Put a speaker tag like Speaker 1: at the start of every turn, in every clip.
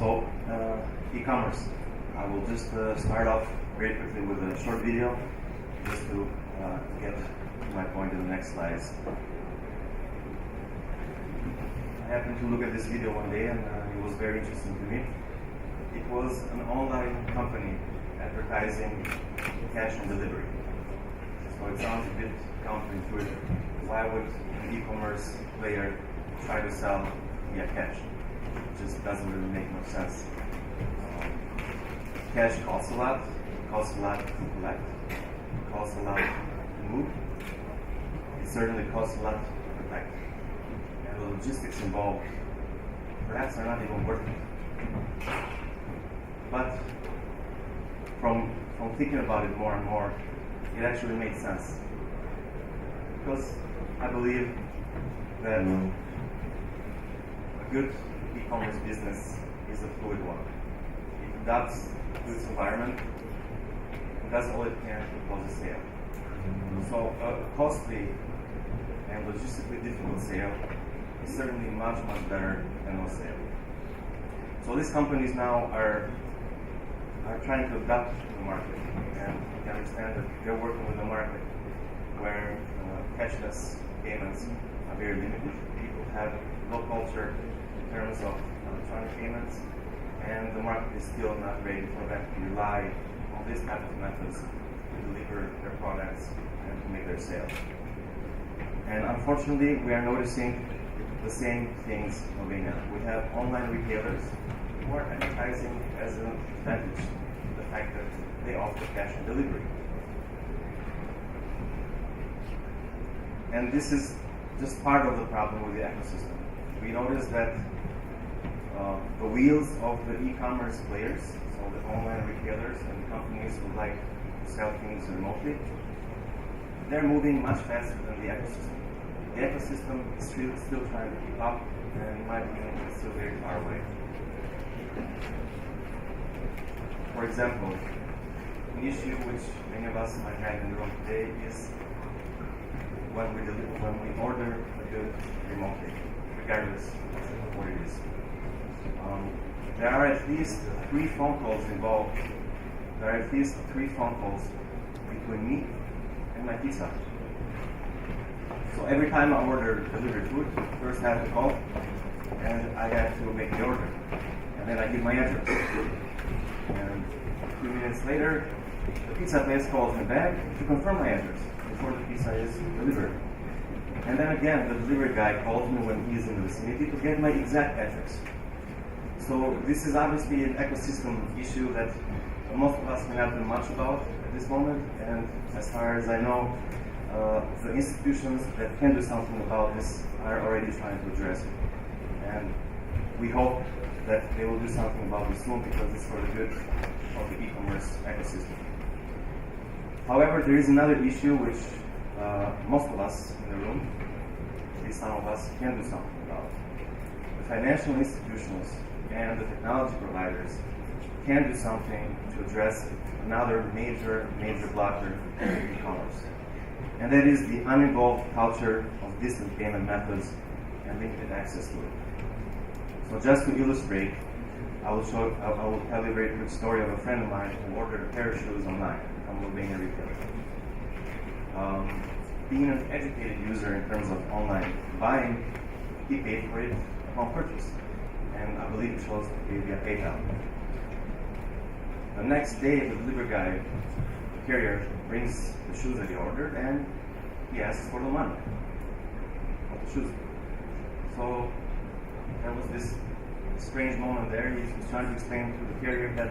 Speaker 1: So, e-commerce. I will just start off very quickly with a short video just to get to my point in the next slides. I happened to look at this video one day and it was very interesting to me. It was an online company advertising cash on delivery. So it sounds a bit counterintuitive. Why would an e-commerce player try to sell via cash? It just doesn't really make no sense. Cash costs a lot. It costs a lot to collect. It costs a lot to move. It certainly costs a lot to protect. And the logistics involved perhaps are not even worth it. But from thinking about it more and more, it actually made sense. Because I believe that a good e-commerce business is a fluid one. It adapts to its environment and does all it can to close a sale. So a costly and logistically difficult sale is certainly much, much better than no sale. So these companies now are trying to adapt to the market, and you can understand that they're working with a market where cashless payments are very limited. People have low culture in terms of electronic payments, and the market is still not ready for them to rely on this type of methods to deliver their products and to make their sales. And unfortunately, we are noticing the same things in Slovenia. We have online retailers who are advertising as an advantage the fact that they offer cash on delivery. And this is just part of the problem with the ecosystem. We notice that the wheels of the e-commerce players, so the online retailers and companies who like to sell things remotely, they're moving much faster than the ecosystem. The ecosystem is still trying to keep up, and in my opinion, it's still very far away. For example, an issue which many of us might have in the room today is when we order a good remotely, regardless of what it is. There are at least 3 phone calls involved. There are at least 3 phone calls between me and my pizza. So every time I order delivered food, first I have to call, and I have to make the order, and then I give my address. And a few minutes later, the pizza place calls me back to confirm my address before the pizza is delivered. And then again, the delivery guy calls me when he's in the vicinity to get my exact address. So this is obviously an ecosystem issue that most of us cannot do much about at this moment. And as far as I know, the institutions that can do something about this are already trying to address it. And we hope that they will do something about this soon, because it's for the good of the e-commerce ecosystem. However, there is another issue which most of us in the room, at least some of us, can do something about. The financial institutions and the technology providers can do something to address another major blocker in e-commerce. And that is the uninvolved culture of distant payment methods and limited access to it. So just to illustrate, I will tell you a very quick story of a friend of mine who ordered a pair of shoes online from a Albanian retailer. Being an educated user in terms of online buying, he paid for it upon purchase, and I believe it chose to pay via PayPal. The next day, the delivery guy, the carrier, brings the shoes that he ordered, and he asks for the money of the shoes. So there was this strange moment there. He was trying to explain to the carrier that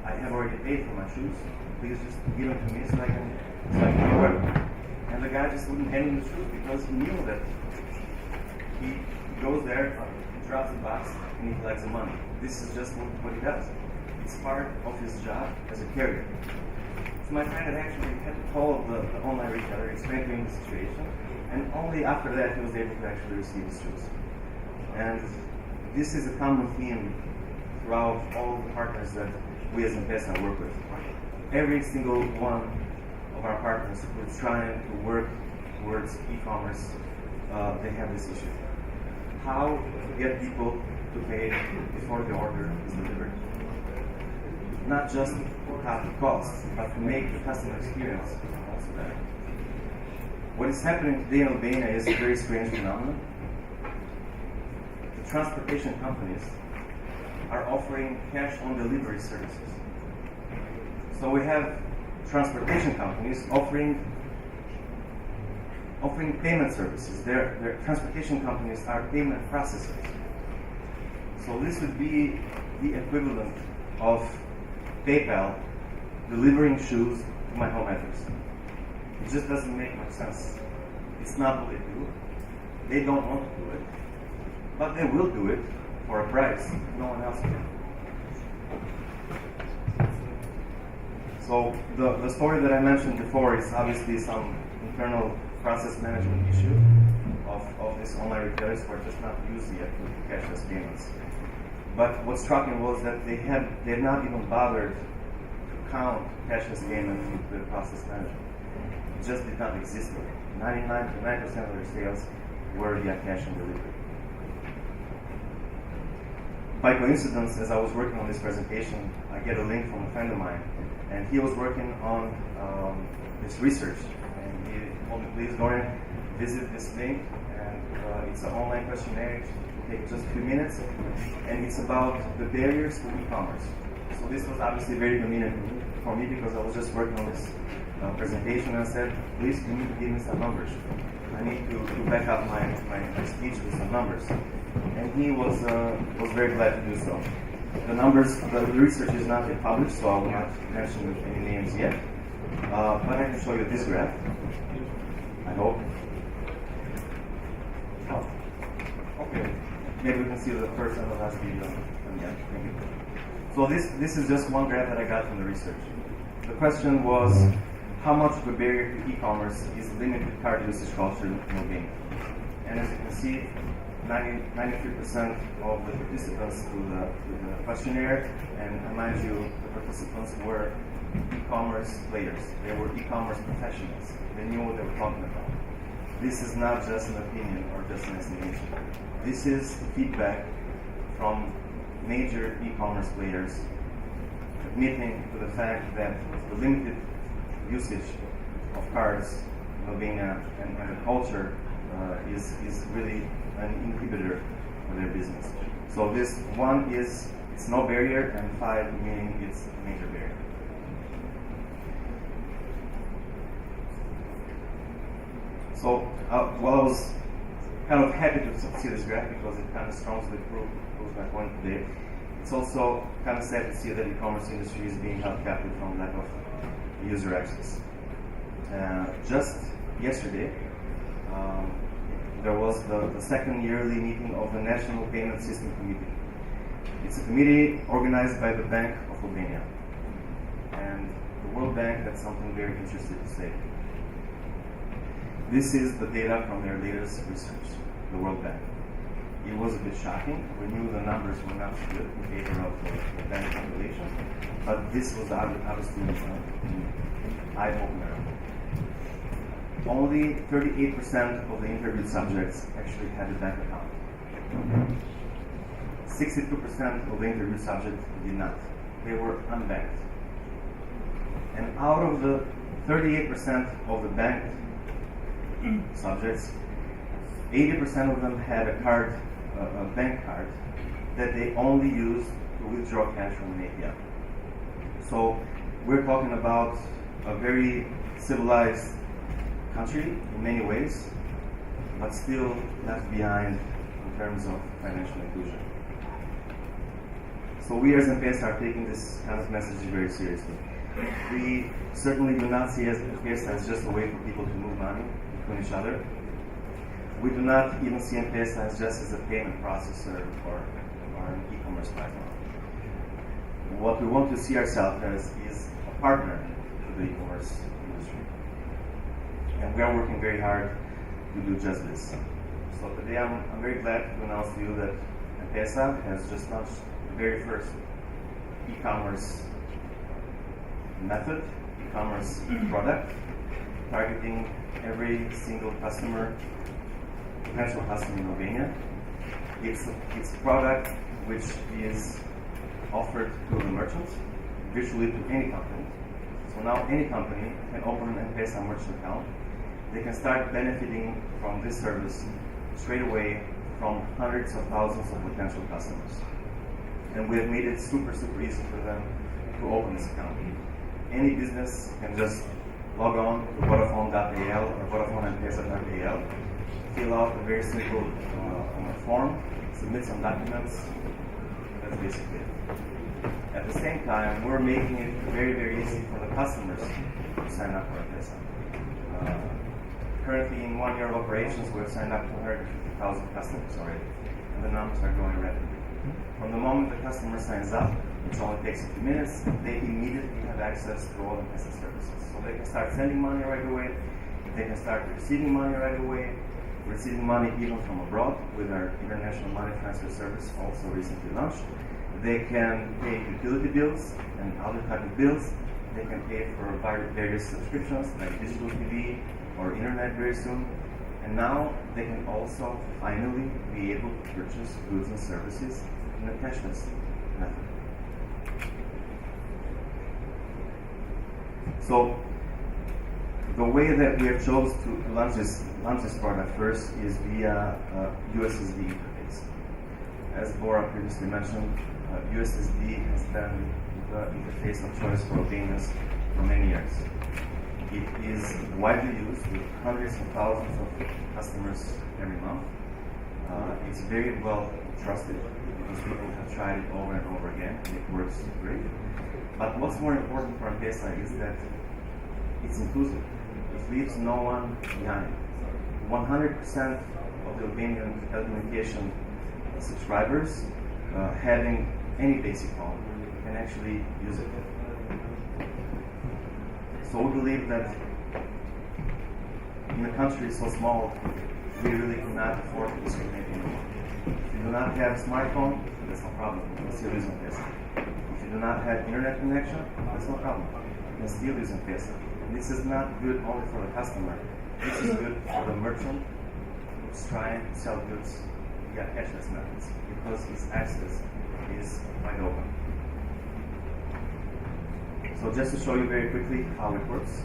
Speaker 1: I have already paid for my shoes. Please just give them to me so I can wear them. And the guy just wouldn't hand him the shoes because he knew that he goes there, he drops the box, and he collects the money. This is just what he does. It's part of his job as a carrier. So my friend had actually had to call the online retailer, explain to him the situation, and only after that he was able to actually receive his shoes. And this is a common theme throughout all the partners that we as Mpesa work with. Every single one of our partners who is trying to work towards e-commerce, they have this issue. How to get people to pay before the order is delivered. Not just to cut the costs, but to make the customer experience also better. What is happening today in Albania is a very strange phenomenon. The transportation companies are offering cash-on-delivery services. So we have transportation companies offering payment services. Their transportation companies are payment processors. So this would be the equivalent of PayPal delivering shoes to my home address. It just doesn't make much sense. It's not what they do. They don't want to do it, but they will do it for a price no one else can. So the story that I mentioned before is obviously some internal process management issue of this online retailers who are just not used yet to cashless payments. But what struck me was that they have not even bothered to count cashless payments into the process management. It just did not exist. 99% of their sales were via cash on delivery. By coincidence, as I was working on this presentation, I get a link from a friend of mine, and he was working on this research. And he told me, please, Dorien, visit this link, and it's an online questionnaire. It will take just a few minutes, and it's about the barriers to e-commerce. So this was obviously very convenient for me because I was just working on this presentation, and I said, please, you need to give me some numbers. I need to back up my speech with some numbers. And he was very glad to do so. The numbers, the research is not yet published, so I will not mention any names yet. But I can show you this graph, I hope. Oh, okay. Maybe we can see the first and the last video. Yeah, thank you. So this is just one graph that I got from the research. The question was, how much of a barrier to e-commerce is limited card usage culture in Albania? And as you can see, 93% of the participants to the questionnaire, and mind you, the participants were e-commerce players. They were e-commerce professionals. They knew what they were talking about. This is not just an opinion or just an estimation. This is feedback from major e-commerce players admitting to the fact that the limited usage of cards in Albania and the culture is really an inhibitor for their business. So this one is, it's no barrier, and 5 meaning it's a major barrier. So well, I was kind of happy to see this graph because it kind of strongly proves my point today. It's also kind of sad to see that the e-commerce industry is being held captive from lack of user access. Just yesterday, there was the second yearly meeting of the National Payment System Committee. It's a committee organized by the Bank of Albania. And the World Bank had something very interesting to say. This is the data from their latest research, the World Bank. It was a bit shocking. We knew the numbers were not so good in favor of the bank population, but this was obviously an eye-opener. Only 38% of the interviewed subjects actually had a bank account. 62% of the interviewed subjects did not. They were unbanked. And out of the 38% of the banked subjects, 80% of them had a card, a bank card, that they only used to withdraw cash from an ATM. So we're talking about a very civilized country in many ways, but still left behind in terms of financial inclusion. So we as Mpesa are taking this kind of message very seriously. We certainly do not see Mpesa as just a way for people to move money between each other. We do not even see Mpesa as just as a payment processor or an e-commerce platform. What we want to see ourselves as is a partner to the e-commerce industry. And we are working very hard to do just this. So today I'm very glad to announce to you that Mpesa has just launched the very first e-commerce method, e-commerce product, targeting every single customer, potential customer in Albania. It's a product which is offered to the merchant, virtually to any company. So now any company can open an Mpesa merchant account. They can start benefiting from this service straight away from hundreds of thousands of potential customers. And we have made it super easy for them to open this account. Any business can just log on to Vodafone.al or VodafoneMPesa.al, fill out a very simple form, submit some documents. That's basically it. At the same time, we're making it very easy for the customers to sign up for Mpesa. Currently, in 1 year of operations, we've signed up 250,000 customers already, and the numbers are growing rapidly. From the moment the customer signs up, it only takes a few minutes, they immediately have access to all Mpesa services. So they can start sending money right away, they can start receiving money right away, receiving money even from abroad with our international money transfer service, also recently launched. They can pay utility bills and other type of bills. They can pay for various subscriptions like digital TV or internet very soon. And now they can also finally be able to purchase goods and services in a cashless method. So the way that we have chose to launch this product first is via USSD interface. As Bora previously mentioned, USSD has been the interface of choice for Albanians for many years. It is widely used with hundreds of thousands of customers every month. It's very well trusted because people have tried it over and over again, and it works great. But what's more important for Mpesa is that it's inclusive. It leaves no one behind. 100% of the Albanian telecommunication subscribers having any basic phone can actually use it. So we believe that in a country so small, we really cannot afford to discriminate anymore. If you do not have a smartphone, that's no problem. You can still use Mpesa. If you do not have internet connection, that's no problem. You can still use Mpesa. And this is not good only for the customer. This is good for the merchant who's trying to sell goods via cashless methods because his access is wide open. So just to show you very quickly how it works,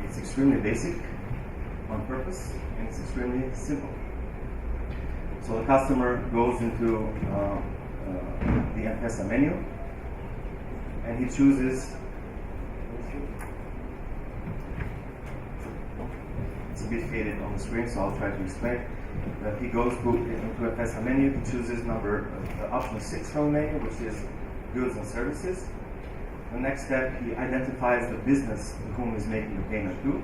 Speaker 1: it's extremely basic on purpose and it's extremely simple. So the customer goes into the Mpesa menu and he chooses, it's a bit faded on the screen so I'll try to explain. He goes into Mpesa menu, he chooses option 6 from the menu, which is goods and services. The next step, he identifies the business to whom he's making the payment to.